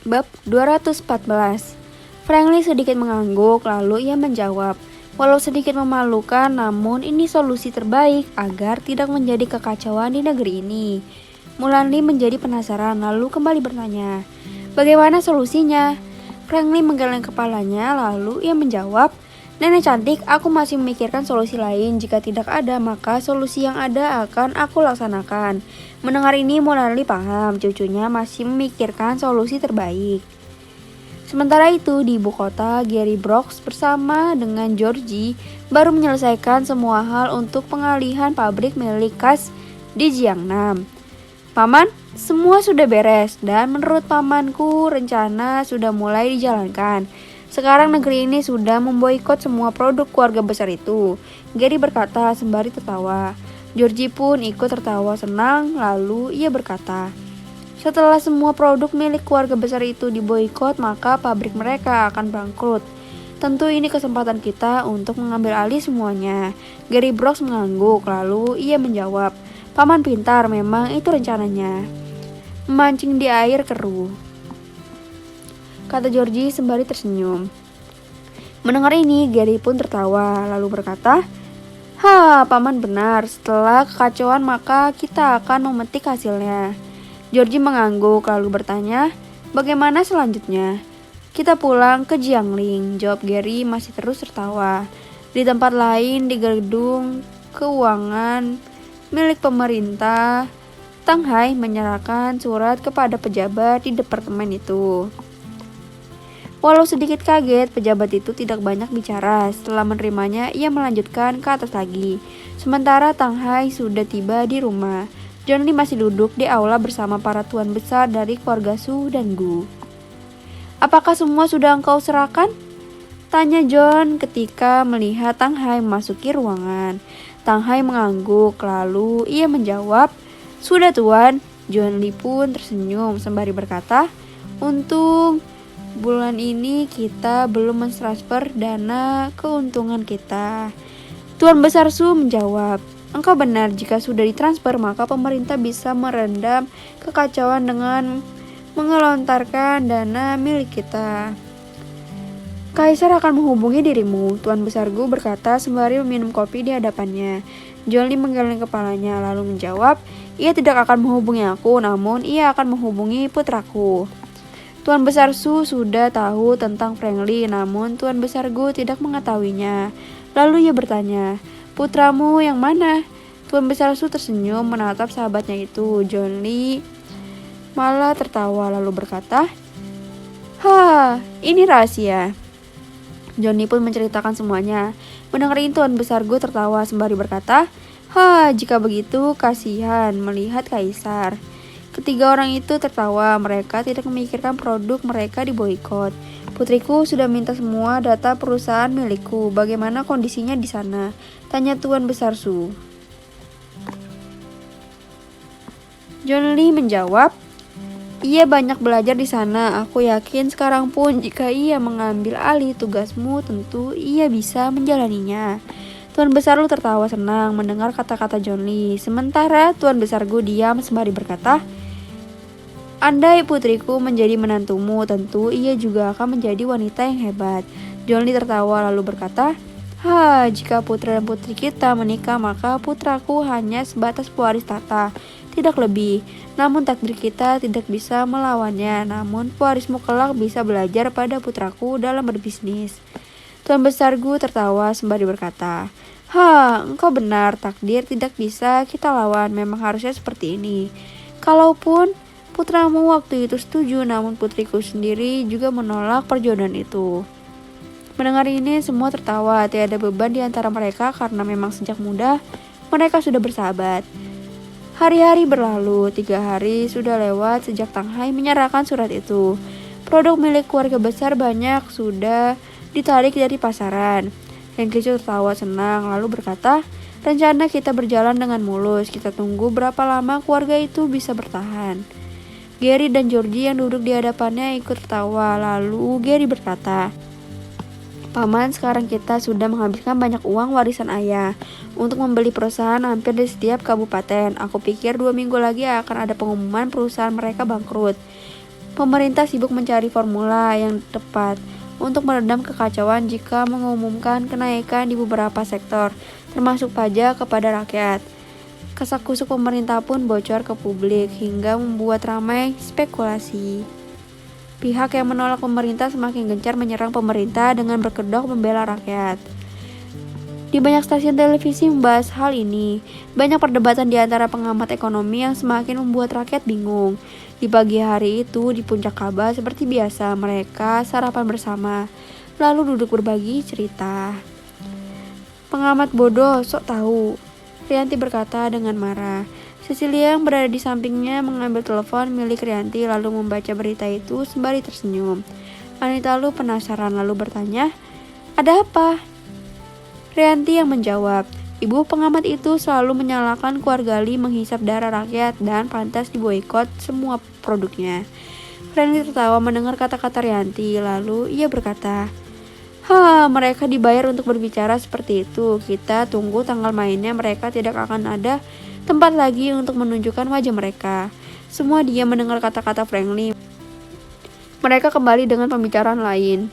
Bab 214. Franklin sedikit mengangguk, lalu ia menjawab, walau sedikit memalukan, namun ini solusi terbaik agar tidak menjadi kekacauan di negeri ini. Mulanli menjadi penasaran, lalu kembali bertanya, bagaimana solusinya? Franklin menggeleng kepalanya, lalu ia menjawab, nenek cantik, aku masih memikirkan solusi lain. Jika tidak ada, maka solusi yang ada akan aku laksanakan. Mendengar ini, Mulanli paham, cucunya masih memikirkan solusi terbaik. Sementara itu, di ibu kota, Gary Brooks bersama dengan Georgie baru menyelesaikan semua hal untuk pengalihan pabrik milik Cass di Jiangnan. Paman, semua sudah beres dan menurut pamanku rencana sudah mulai dijalankan. Sekarang negeri ini sudah memboikot semua produk keluarga besar itu. Gary berkata sembari tertawa. Georgie pun ikut tertawa senang, lalu ia berkata, setelah semua produk milik keluarga besar itu diboikot, maka pabrik mereka akan bangkrut. Tentu ini kesempatan kita untuk mengambil alih semuanya. Gary Brooks mengangguk, lalu ia menjawab, paman pintar, memang itu rencananya. Memancing di air keruh, kata Georgie sembari tersenyum. Mendengar ini, Gary pun tertawa, lalu berkata, paman benar, setelah kekacauan maka kita akan memetik hasilnya. Georgie mengangguk lalu bertanya, bagaimana selanjutnya? Kita pulang ke Jiangling, jawab Gary masih terus tertawa. Di tempat lain, di gedung keuangan milik pemerintah, Tang Hai menyerahkan surat kepada pejabat di departemen itu. Walau sedikit kaget, pejabat itu tidak banyak bicara. Setelah menerimanya, ia melanjutkan ke atas lagi. Sementara Tang Hai sudah tiba di rumah. John Lee masih duduk di aula bersama para tuan besar dari keluarga Su dan Gu. Apakah semua sudah engkau serahkan? Tanya John ketika melihat Tang Hai memasuki ruangan. Tang Hai mengangguk, lalu ia menjawab, sudah tuan. John Lee pun tersenyum sembari berkata, untung bulan ini kita belum mentransfer dana keuntungan kita. Tuan besar Su menjawab, engkau benar, jika sudah ditransfer maka pemerintah bisa meredam kekacauan dengan mengelontarkan dana milik kita. Kaisar akan menghubungi dirimu, Tuan besar Gu berkata sembari meminum kopi di hadapannya. John Lee menggeleng kepalanya lalu menjawab, ia tidak akan menghubungi aku, namun ia akan menghubungi putraku. Tuan besar Su sudah tahu tentang Franklin, namun Tuan besar Gu tidak mengetahuinya. Lalu ia bertanya, putramu yang mana? Tuan besar Su tersenyum menatap sahabatnya itu. John Lee malah tertawa lalu berkata, ini rahasia. John Lee pun menceritakan semuanya. Mendengar itu Tuan besar Gu tertawa sembari berkata, jika begitu kasihan melihat kaisar. Ketiga orang itu tertawa, mereka tidak memikirkan produk mereka diboikot. Putriku sudah minta semua data perusahaan milikku. Bagaimana kondisinya di sana? Tanya Tuan besar Su. John Lee menjawab, ia banyak belajar di sana. Aku yakin sekarang pun jika ia mengambil alih tugasmu, tentu ia bisa menjalaninya. Tuan besar Lu tertawa senang mendengar kata-kata John Lee. Sementara Tuan besar Gu diam sembari berkata, andai putriku menjadi menantumu, tentu ia juga akan menjadi wanita yang hebat. John Lee tertawa lalu berkata, jika putra dan putri kita menikah, maka putraku hanya sebatas pewaris tahta, tidak lebih. Namun takdir kita tidak bisa melawannya, namun pewarismu kelak bisa belajar pada putraku dalam berbisnis. Tuan besar Gu tertawa sembari berkata, engkau benar, takdir tidak bisa kita lawan, memang harusnya seperti ini. Kalaupun putramu waktu itu setuju, namun putriku sendiri juga menolak perjodohan itu. Mendengar ini semua tertawa, tiada beban di antara mereka karena memang sejak muda mereka sudah bersahabat. Hari-hari berlalu, 3 hari sudah lewat sejak Tang Hai menyerahkan surat itu. Produk milik keluarga besar banyak sudah ditarik dari pasaran. Yang kecil tertawa senang lalu berkata, rencana kita berjalan dengan mulus, kita tunggu berapa lama keluarga itu bisa bertahan. Gary dan Georgie yang duduk di hadapannya ikut tertawa, lalu Gary berkata, paman, sekarang kita sudah menghabiskan banyak uang warisan ayah untuk membeli perusahaan hampir di setiap kabupaten. Aku pikir 2 minggu lagi akan ada pengumuman perusahaan mereka bangkrut. Pemerintah sibuk mencari formula yang tepat untuk meredam kekacauan jika mengumumkan kenaikan di beberapa sektor, termasuk pajak kepada rakyat. Kasakusuk pemerintah pun bocor ke publik hingga membuat ramai spekulasi. Pihak yang menolak pemerintah semakin gencar menyerang pemerintah dengan berkedok membela rakyat. Di banyak stasiun televisi membahas hal ini. Banyak perdebatan di antara pengamat ekonomi yang semakin membuat rakyat bingung. Di pagi hari itu, di puncak Ka'bah seperti biasa, mereka sarapan bersama, lalu duduk berbagi cerita. Pengamat bodoh, sok tahu, Rianti berkata dengan marah. Cecilia yang berada di sampingnya mengambil telepon milik Rianti lalu membaca berita itu sembari tersenyum. Anita lalu penasaran lalu bertanya, "Ada apa?" Rianti yang menjawab, ibu pengamat itu selalu menyalahkan keluarga Lee menghisap darah rakyat dan pantas diboikot semua produknya. Friendly tertawa mendengar kata-kata Rianti, lalu ia berkata, mereka dibayar untuk berbicara seperti itu. Kita tunggu tanggal mainnya, mereka tidak akan ada tempat lagi untuk menunjukkan wajah mereka. Semua diam mendengar kata-kata Friendly. Mereka kembali dengan pembicaraan lain.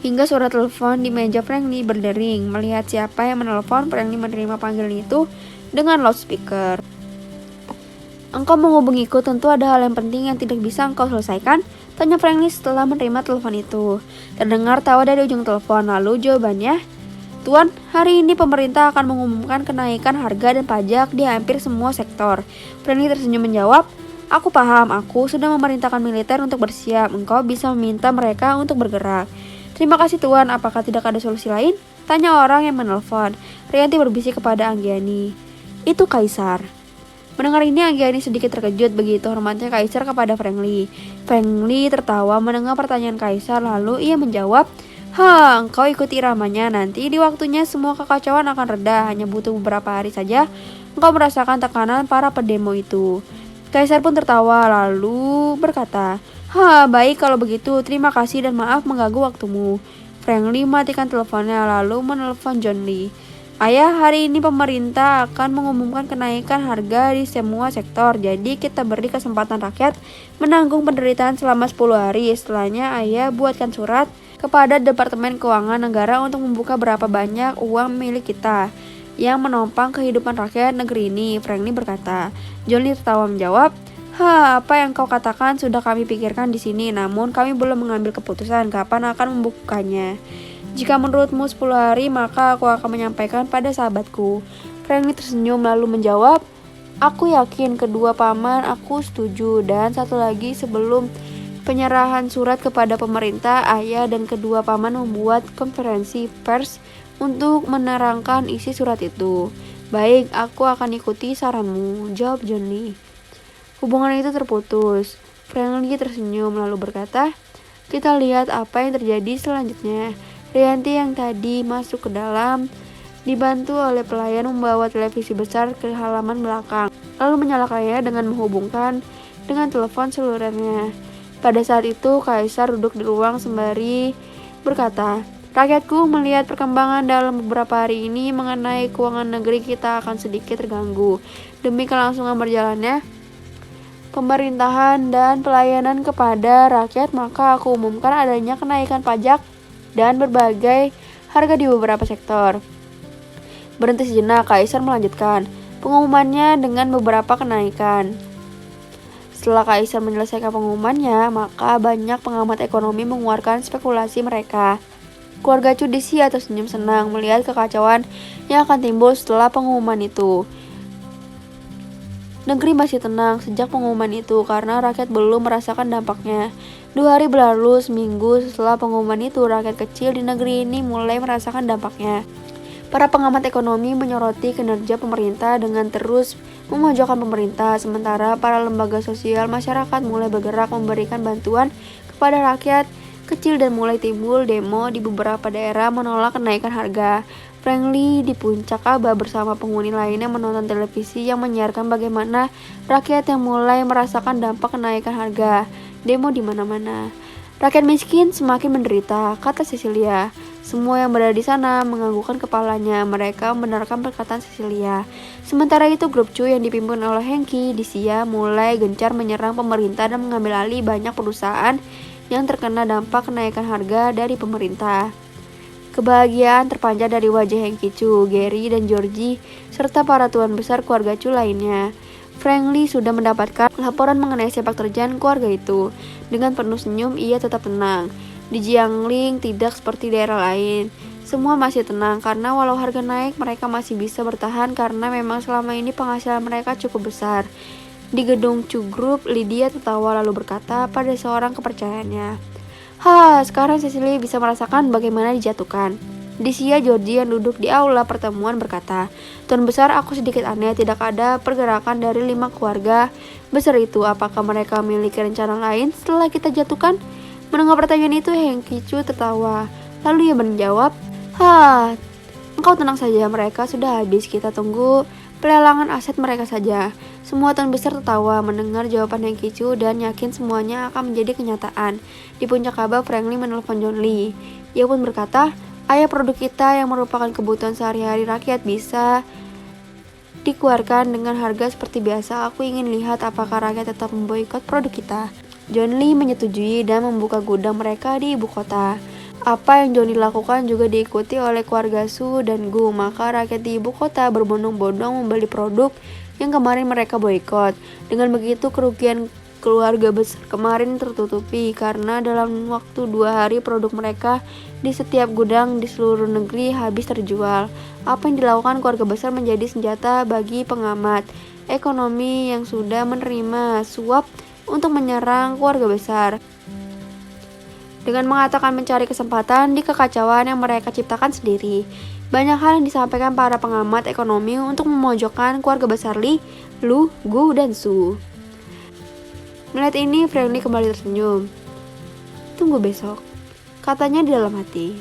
Hingga suara telepon di meja Friendly berdering. Melihat siapa yang menelpon, Friendly menerima panggilan itu dengan loudspeaker. "Engkau menghubungiku, tentu ada hal yang penting yang tidak bisa engkau selesaikan?" tanya Friendly setelah menerima telepon itu. Terdengar tawa dari ujung telepon, lalu jawabannya, "Tuan, hari ini pemerintah akan mengumumkan kenaikan harga dan pajak di hampir semua sektor." Friendly tersenyum menjawab, "Aku paham, aku sudah memerintahkan militer untuk bersiap. Engkau bisa meminta mereka untuk bergerak." "Terima kasih Tuan, apakah tidak ada solusi lain?" tanya orang yang menelpon. Rianti berbisik kepada Anggiani, "Itu Kaisar." Mendengar ini, Anggiani sedikit terkejut, begitu hormatnya Kaisar kepada Friendly. Friendly tertawa mendengar pertanyaan Kaisar, lalu ia menjawab, engkau ikuti iramanya, nanti di waktunya semua kekacauan akan reda, hanya butuh beberapa hari saja engkau merasakan tekanan para pendemo itu." Kaisar pun tertawa, lalu berkata, baik kalau begitu, terima kasih dan maaf mengganggu waktumu." Friendly matikan teleponnya lalu menelpon John Lee. "Ayah, hari ini pemerintah akan mengumumkan kenaikan harga di semua sektor, jadi kita beri kesempatan rakyat menanggung penderitaan selama 10 hari. Setelahnya ayah buatkan surat kepada Departemen Keuangan Negara untuk membuka berapa banyak uang milik kita yang menopang kehidupan rakyat negeri ini." Friendly berkata. John Lee tertawa menjawab, apa yang kau katakan sudah kami pikirkan di sini, namun kami belum mengambil keputusan kapan akan membukanya. Jika menurutmu 10 hari, maka aku akan menyampaikan pada sahabatku. Friendly tersenyum lalu menjawab, "Aku yakin kedua paman aku setuju." Dan satu lagi, sebelum penyerahan surat kepada pemerintah, ayah dan kedua paman membuat konferensi pers untuk menerangkan isi surat itu. "Baik, aku akan ikuti saranmu," jawab John Lee. Hubungan itu terputus. Friendly tersenyum lalu berkata, "Kita lihat apa yang terjadi selanjutnya." Rianti yang tadi masuk ke dalam dibantu oleh pelayan membawa televisi besar ke halaman belakang, lalu menyalakannya dengan menghubungkan dengan telepon selulernya. Pada saat itu Kaisar duduk di ruang sembari berkata, "Rakyatku, melihat perkembangan dalam beberapa hari ini mengenai keuangan negeri kita akan sedikit terganggu. Demi kelangsungan berjalannya pemerintahan dan pelayanan kepada rakyat, maka aku umumkan adanya kenaikan pajak dan berbagai harga di beberapa sektor." Berhenti sejenak, Kaisar melanjutkan pengumumannya dengan beberapa kenaikan. Setelah Kaisar menyelesaikan pengumumannya, maka banyak pengamat ekonomi mengeluarkan spekulasi mereka. Keluarga Cudisi atau senyum senang melihat kekacauan yang akan timbul setelah pengumuman itu. Negeri masih tenang sejak pengumuman itu karena rakyat belum merasakan dampaknya. 2 hari berlalu, seminggu setelah pengumuman itu, rakyat kecil di negeri ini mulai merasakan dampaknya. Para pengamat ekonomi menyoroti kinerja pemerintah dengan terus memojokkan pemerintah, sementara para lembaga sosial masyarakat mulai bergerak memberikan bantuan kepada rakyat kecil dan mulai timbul demo di beberapa daerah menolak kenaikan harga. Friendly di puncak Ka'bah bersama penghuni lainnya menonton televisi yang menyiarkan bagaimana rakyat yang mulai merasakan dampak kenaikan harga. Demo di mana-mana. "Rakyat miskin semakin menderita," kata Cecilia. Semua yang berada di sana menganggukkan kepalanya. Mereka membenarkan perkataan Cecilia. Sementara itu, grup Chu yang dipimpin oleh Hengki di Sia mulai gencar menyerang pemerintah dan mengambil alih banyak perusahaan yang terkena dampak kenaikan harga dari pemerintah. Kebahagiaan terpancar dari wajah Hengki Chu, Gary, dan Georgie, serta para tuan besar keluarga Chu lainnya. Frank Lee sudah mendapatkan laporan mengenai sepak terjang keluarga itu. Dengan penuh senyum, ia tetap tenang. Di Jiangling tidak seperti daerah lain. Semua masih tenang karena walau harga naik, mereka masih bisa bertahan karena memang selama ini penghasilan mereka cukup besar. Di gedung Chu Group, Lydia tertawa lalu berkata pada seorang kepercayaannya, sekarang Cecily bisa merasakan bagaimana dijatuhkan. Di Sia, Georgie yang duduk di aula pertemuan berkata, Tuan besar, aku sedikit aneh, tidak ada pergerakan dari 5 keluarga besar itu. Apakah mereka memiliki rencana lain setelah kita jatuhkan? Mendengar pertanyaan itu, Hengki Chu tertawa. Lalu ia menjawab, engkau tenang saja, mereka sudah habis, kita tunggu pelelangan aset mereka saja. Semua tuan besar tertawa mendengar jawaban Hengki Chu dan yakin semuanya akan menjadi kenyataan. Di puncak kabah, Frank Lee menelpon John Lee. Ia pun berkata, Ayah, produk kita yang merupakan kebutuhan sehari-hari rakyat bisa dikeluarkan dengan harga seperti biasa. Aku ingin lihat apakah rakyat tetap memboikot produk kita. John Lee menyetujui dan membuka gudang mereka di ibu kota. Apa yang Johnny lakukan juga diikuti oleh keluarga Su dan Gu, maka rakyat di ibu kota berbondong-bondong membeli produk yang kemarin mereka boikot. Dengan begitu, kerugian keluarga besar kemarin tertutupi karena dalam waktu 2 hari produk mereka di setiap gudang di seluruh negeri habis terjual. Apa yang dilakukan keluarga besar menjadi senjata bagi pengamat ekonomi yang sudah menerima suap untuk menyerang keluarga besar. Dengan mengatakan mencari kesempatan di kekacauan yang mereka ciptakan sendiri. Banyak hal yang disampaikan para pengamat ekonomi untuk memojokkan keluarga besar Li, Lu, Gu, dan Su. Melihat ini, Frank Lee kembali tersenyum. Tunggu besok, katanya di dalam hati.